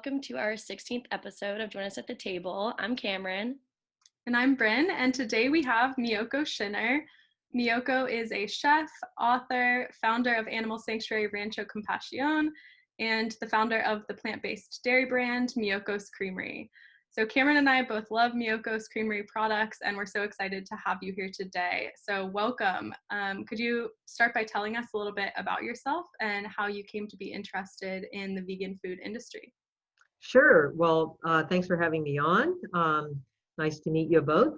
welcome to our 16th episode of Join Us at the Table. I'm Camryn. And I'm Bryn, and today we have Miyoko Schinner. Miyoko is a chef, author, founder of animal sanctuary Rancho Compasión, and the founder of the plant-based dairy brand Miyoko's Creamery. So Camryn and I both love Miyoko's Creamery products, and we're so excited to have you here today. So welcome. Could you start by telling us a little bit about yourself and how you came to be interested in the vegan food industry? Sure. Well, thanks for having me on. Nice to meet you both.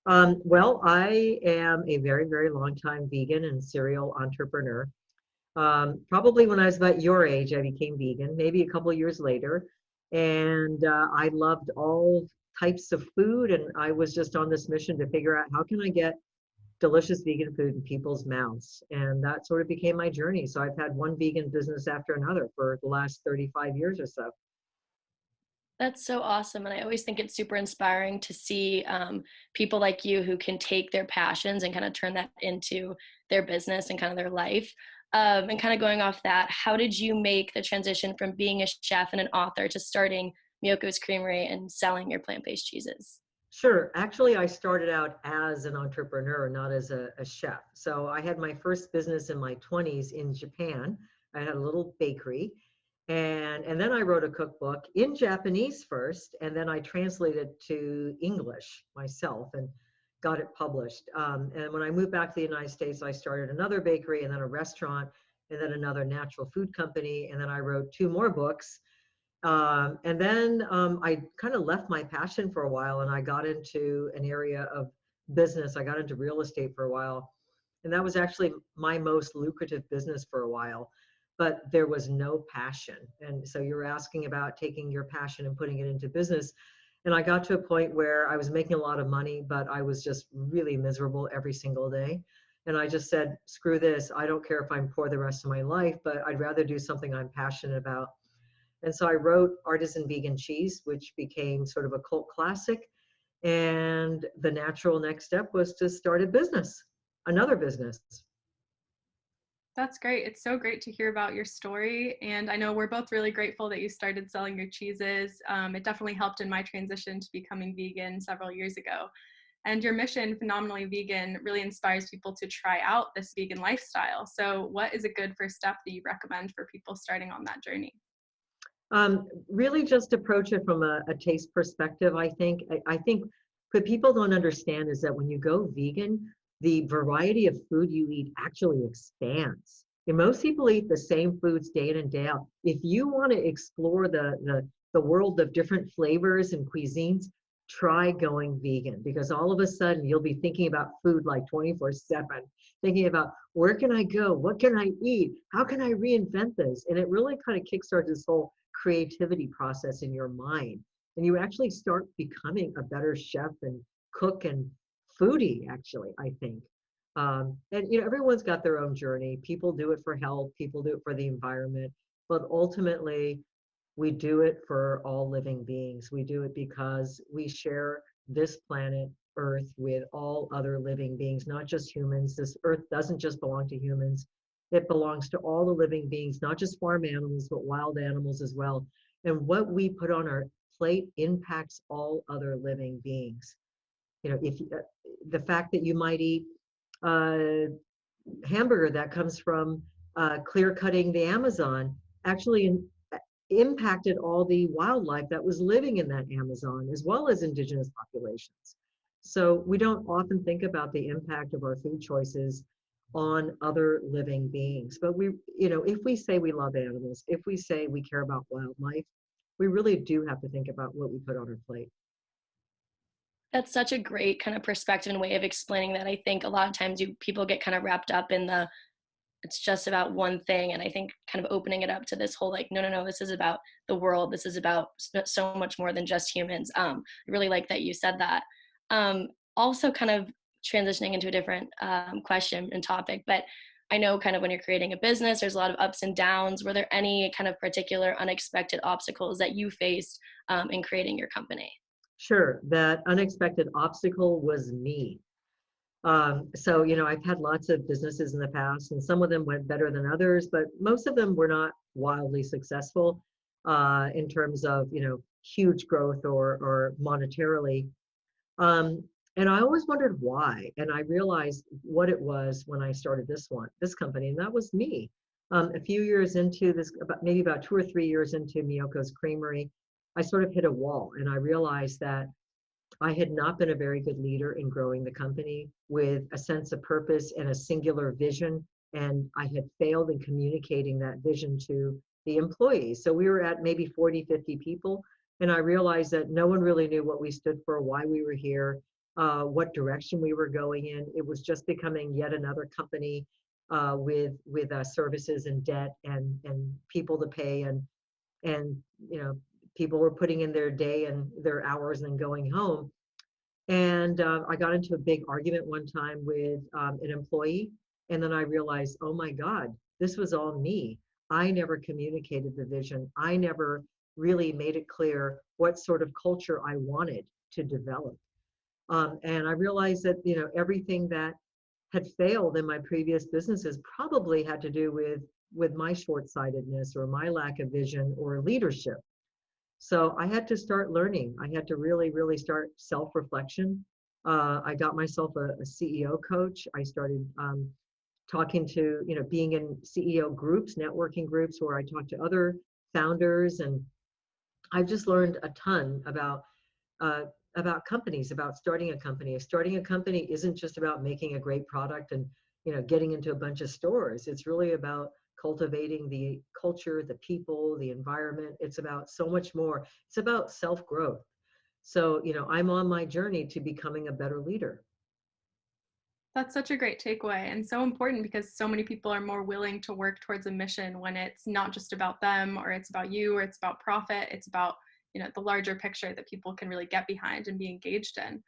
Well, I am a very, very long time vegan and serial entrepreneur. Probably when I was about your age, I became vegan, maybe a couple of years later. And I loved all types of food. And I was just on this mission to figure out how can I get delicious vegan food in people's mouths. And that sort of became my journey. So I've had one vegan business after another for the last 35 years or so. That's so awesome. And I always think it's super inspiring to see people like you who can take their passions and kind of turn that into their business and kind of their life. And kind of going off that, how did you make the transition from being a chef and an author to starting Miyoko's Creamery and selling your plant-based cheeses? Sure. Actually, I started out as an entrepreneur, not as a chef. So I had my first business in my 20s in Japan. I had a little bakery. And then I wrote a cookbook in Japanese first, and then I translated to English myself and got it published. And when I moved back to the United States, I started another bakery and then a restaurant and then another natural food company. And then I wrote two more books. And then I kind of left my passion for a while and I got into an area of business. I got into real estate for a while. And that was actually my most lucrative business for a while. But there was no passion. And so you're asking about taking your passion and putting it into business. And I got to a point where I was making a lot of money, but I was just really miserable every single day. And I just said, screw this. I don't care if I'm poor the rest of my life, but I'd rather do something I'm passionate about. And so I wrote Artisan Vegan Cheese, which became sort of a cult classic. And the natural next step was to start a business, another business. That's great. It's so great to hear about your story. And I know we're both really grateful that you started selling your cheeses. It definitely helped in my transition to becoming vegan several years ago. And your mission, Phenomenally Vegan, really inspires people to try out this vegan lifestyle. So what is a good first step that you recommend for people starting on that journey? Really just approach it from a taste perspective, I think. I think what people don't understand is that when you go vegan, the variety of food you eat actually expands. And most people eat the same foods day in and day out. If you want to explore the world of different flavors and cuisines, try going vegan, because all of a sudden you'll be thinking about food like 24/7, thinking about where can I go? What can I eat? How can I reinvent this? And it really kind of kickstarts this whole creativity process in your mind. And you actually start becoming a better chef and cook and foodie, actually, I think. And everyone's got their own journey. People do it for health, people do it for the environment, but ultimately we do it for all living beings. We do it because we share this planet Earth with all other living beings, not just humans. This Earth doesn't just belong to humans. It belongs to all the living beings, not just farm animals, but wild animals as well. And what we put on our plate impacts all other living beings. If the fact that you might eat hamburger that comes from clear cutting the Amazon actually impacted all the wildlife that was living in that Amazon, as well as indigenous populations. So we don't often think about the impact of our food choices on other living beings. But if we say we love animals, if we say we care about wildlife, we really do have to think about what we put on our plate. That's such a great kind of perspective and way of explaining that. I think a lot of times people get kind of wrapped up in it's just about one thing. And I think kind of opening it up to this whole, like, no, this is about the world. This is about so much more than just humans. I really like that you said that. Also kind of transitioning into a different question and topic, but I know kind of when you're creating a business, there's a lot of ups and downs. Were there any kind of particular unexpected obstacles that you faced in creating your company? Sure, that unexpected obstacle was me. So, I've had lots of businesses in the past, and some of them went better than others, but most of them were not wildly successful. in terms of, huge growth or monetarily. Um, and I always wondered why. And I realized what it was when I started this company, and that was me. A few years into this, maybe about 2 or 3 years into Miyoko's Creamery, I sort of hit a wall, and I realized that I had not been a very good leader in growing the company with a sense of purpose and a singular vision. And I had failed in communicating that vision to the employees. So we were at maybe 40, 50 people. And I realized that no one really knew what we stood for, why we were here, what direction we were going in. It was just becoming yet another company with services and debt and people to pay and people were putting in their day and their hours and then going home. And I got into a big argument one time with an employee. And then I realized, oh my God, this was all me. I never communicated the vision. I never really made it clear what sort of culture I wanted to develop. And I realized that, everything that had failed in my previous businesses probably had to do with my short-sightedness or my lack of vision or leadership. So I had to start learning. I had to really, really start self-reflection. I got myself a CEO coach. I started talking to, being in CEO groups, networking groups where I talked to other founders. And I've just learned a ton about companies, about starting a company. Starting a company isn't just about making a great product and, getting into a bunch of stores. It's really about cultivating the culture, the people, the environment. It's about so much more. It's about self-growth. So, I'm on my journey to becoming a better leader. That's such a great takeaway and so important because so many people are more willing to work towards a mission when it's not just about them or it's about you or it's about profit. It's about, the larger picture that people can really get behind and be engaged in.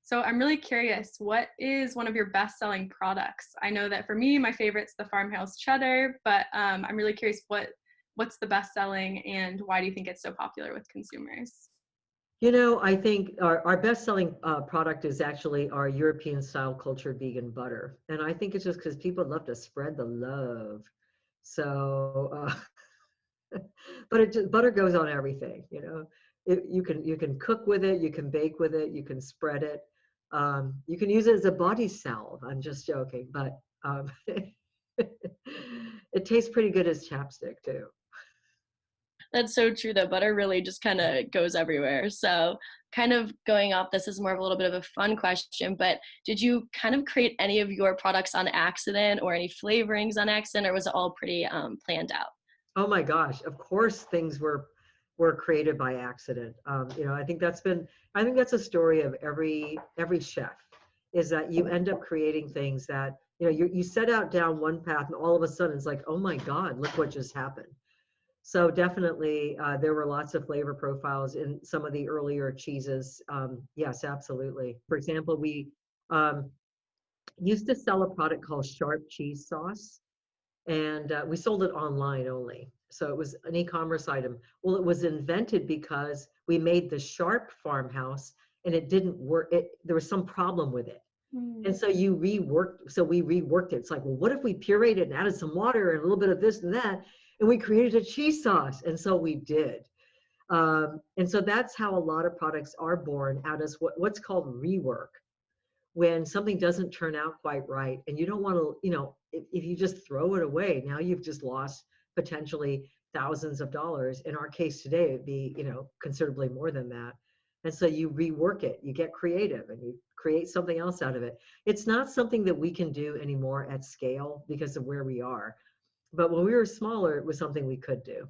So I'm really curious, what is one of your best-selling products? I know that for me, my favorite's the Farmhouse Cheddar, but I'm really curious what's the best-selling and why do you think it's so popular with consumers? I think our best-selling product is actually our European-style cultured vegan butter. And I think it's just because people love to spread the love. So, but butter goes on everything, you can cook with it, you can bake with it, you can spread it. You can use it as a body salve. I'm just joking, but it tastes pretty good as chapstick too. That's so true, though. Butter really just kind of goes everywhere. So kind of going off, this is more of a little bit of a fun question, but did you kind of create any of your products on accident or any flavorings on accident, or was it all pretty planned out? Oh my gosh, of course things were created by accident. I think that's a story of every chef, is that you end up creating things that, you set out down one path and all of a sudden it's like, oh my God, look what just happened. So definitely, there were lots of flavor profiles in some of the earlier cheeses. Yes, absolutely. For example, we um, used to sell a product called Sharp Cheese Sauce, and we sold it online only. So it was an e-commerce item. Well, it was invented because we made the Sharp farmhouse and it didn't work. There was some problem with it. And so we reworked it. It's like, well, what if we pureed it and added some water and a little bit of this and that, and we created a cheese sauce? And so we did. And so that's how a lot of products are born out as what's called rework. When something doesn't turn out quite right, and you don't want to, if you just throw it away, now you've just lost potentially thousands of dollars. In our case today, it'd be, considerably more than that. And so you rework it, you get creative, and you create something else out of it. It's not something that we can do anymore at scale because of where we are. But when we were smaller, it was something we could do.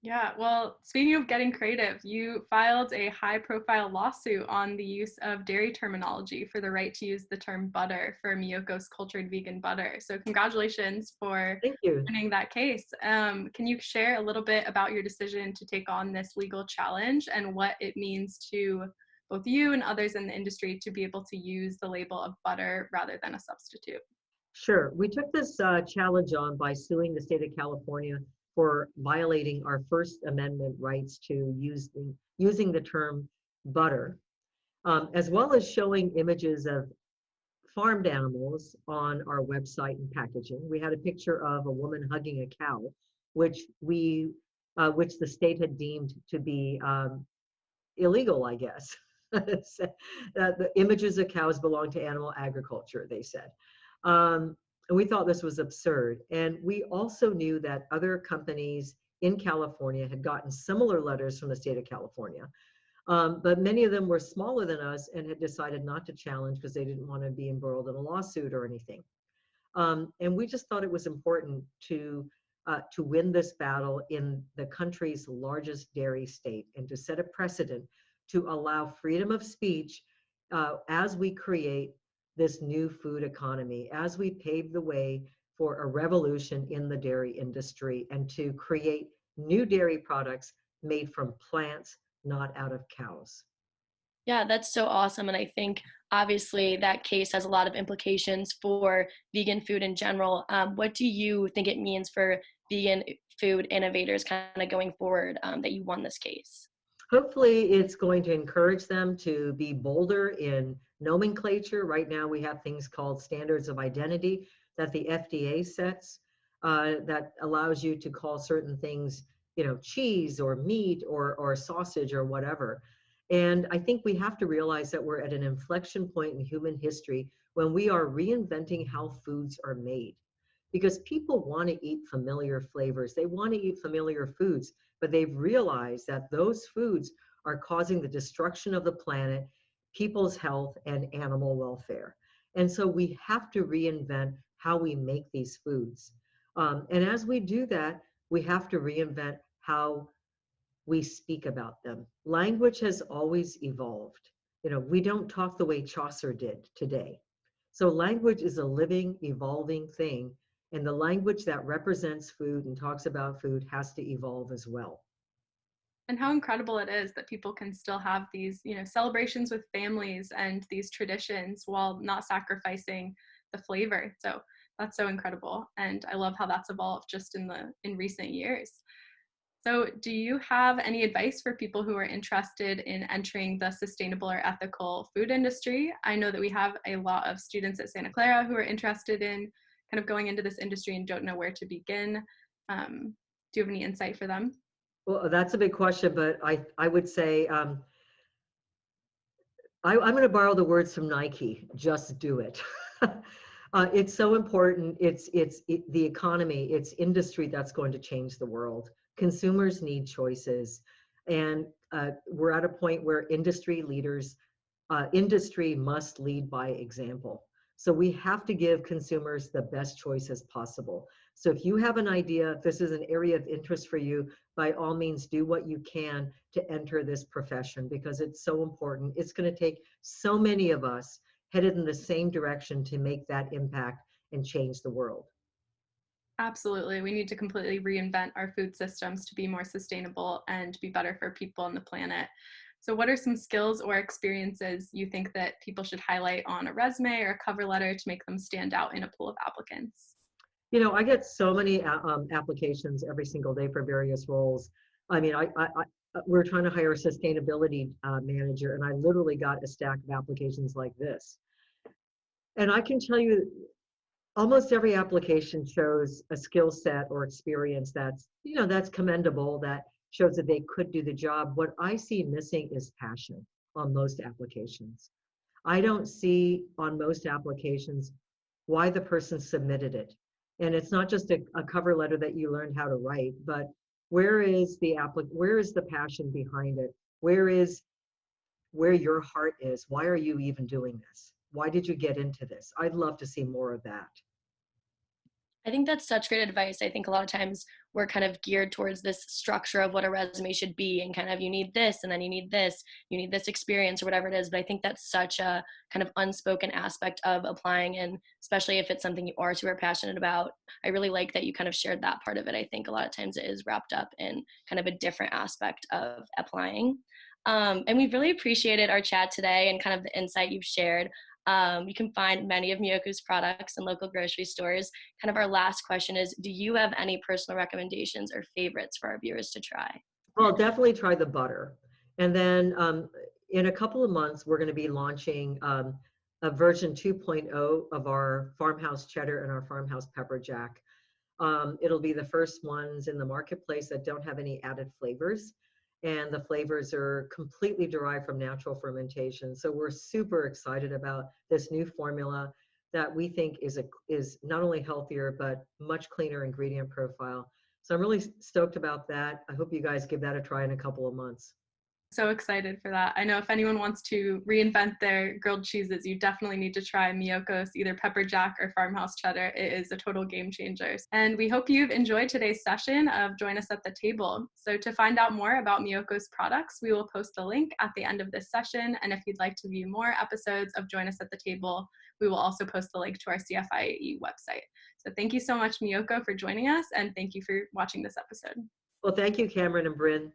Yeah, well, speaking of getting creative, you filed a high-profile lawsuit on the use of dairy terminology for the right to use the term butter for Miyoko's cultured vegan butter. So congratulations for Thank you. winning that case. Can you share a little bit about your decision to take on this legal challenge and what it means to both you and others in the industry to be able to use the label of butter rather than a substitute? Sure. We took this challenge on by suing the state of California for violating our First Amendment rights to using the term butter, as well as showing images of farmed animals on our website and packaging. We had a picture of a woman hugging a cow, which we which the state had deemed to be illegal, I guess. The images of cows belong to animal agriculture, they said. And we thought this was absurd. And we also knew that other companies in California had gotten similar letters from the state of California. But many of them were smaller than us and had decided not to challenge because they didn't want to be embroiled in a lawsuit or anything. And we just thought it was important to win this battle in the country's largest dairy state and to set a precedent to allow freedom of speech as we create this new food economy, as we pave the way for a revolution in the dairy industry and to create new dairy products made from plants, not out of cows. Yeah, that's so awesome. And I think obviously that case has a lot of implications for vegan food in general. What do you think it means for vegan food innovators kind of going forward that you won this case? Hopefully it's going to encourage them to be bolder in nomenclature. Right now we have things called standards of identity that the FDA sets that allows you to call certain things, cheese or meat or sausage or whatever. And I think we have to realize that we're at an inflection point in human history when we are reinventing how foods are made. Because people want to eat familiar flavors, they want to eat familiar foods, but they've realized that those foods are causing the destruction of the planet, people's health, and animal welfare. And so we have to reinvent how we make these foods. And as we do that, we have to reinvent how we speak about them. Language has always evolved. We don't talk the way Chaucer did today. So language is a living, evolving thing. And the language that represents food and talks about food has to evolve as well. And how incredible it is that people can still have these, celebrations with families and these traditions while not sacrificing the flavor. So that's so incredible. And I love how that's evolved just in recent years. So do you have any advice for people who are interested in entering the sustainable or ethical food industry? I know that we have a lot of students at Santa Clara who are interested in kind of going into this industry and don't know where to begin. Do you have any insight for them? Well, that's a big question, but I would say, I'm going to borrow the words from Nike, just do it. It's so important. It's the economy, it's industry that's going to change the world. Consumers need choices. And we're at a point where industry must lead by example. So we have to give consumers the best choices possible. So if you have an idea, if this is an area of interest for you, by all means, do what you can to enter this profession because it's so important. It's going to take so many of us headed in the same direction to make that impact and change the world. Absolutely. We need to completely reinvent our food systems to be more sustainable and be better for people and the planet. So what are some skills or experiences you think that people should highlight on a resume or a cover letter to make them stand out in a pool of applicants? I get so many applications every single day for various roles. I mean, we're trying to hire a sustainability manager, and I literally got a stack of applications like this. And I can tell you, almost every application shows a skill set or experience that's commendable, that shows that they could do the job. What I see missing is passion on most applications. I don't see on most applications why the person submitted it. And it's not just a cover letter that you learned how to write, but where is the passion behind it? Where your heart is? Why are you even doing this? Why did you get into this? I'd love to see more of that. I think that's such great advice. I think a lot of times we're kind of geared towards this structure of what a resume should be and kind of you need this and then you need this experience or whatever it is. But I think that's such a kind of unspoken aspect of applying, and especially if it's something you are super passionate about. I really like that you kind of shared that part of it. I think a lot of times it is wrapped up in kind of a different aspect of applying. And we've really appreciated our chat today and kind of the insight you've shared. You can find many of Miyoko's products in local grocery stores. Kind of our last question is, do you have any personal recommendations or favorites for our viewers to try? Well, definitely try the butter. And then in a couple of months, we're going to be launching a version 2.0 of our farmhouse cheddar and our farmhouse pepper jack. It'll be the first ones in the marketplace that don't have any added flavors. And the flavors are completely derived from natural fermentation. So we're super excited about this new formula that we think is not only healthier, but much cleaner ingredient profile. So I'm really stoked about that. I hope you guys give that a try in a couple of months. So excited for that. I know if anyone wants to reinvent their grilled cheeses, you definitely need to try Miyoko's either pepper jack or farmhouse cheddar. It is a total game changer. And we hope you've enjoyed today's session of Join Us at the Table. So to find out more about Miyoko's products, we will post a link at the end of this session. And if you'd like to view more episodes of Join Us at the Table, we will also post the link to our CFIAE website. So thank you so much, Miyoko, for joining us, and thank you for watching this episode. Well, thank you, Camryn and Bryn.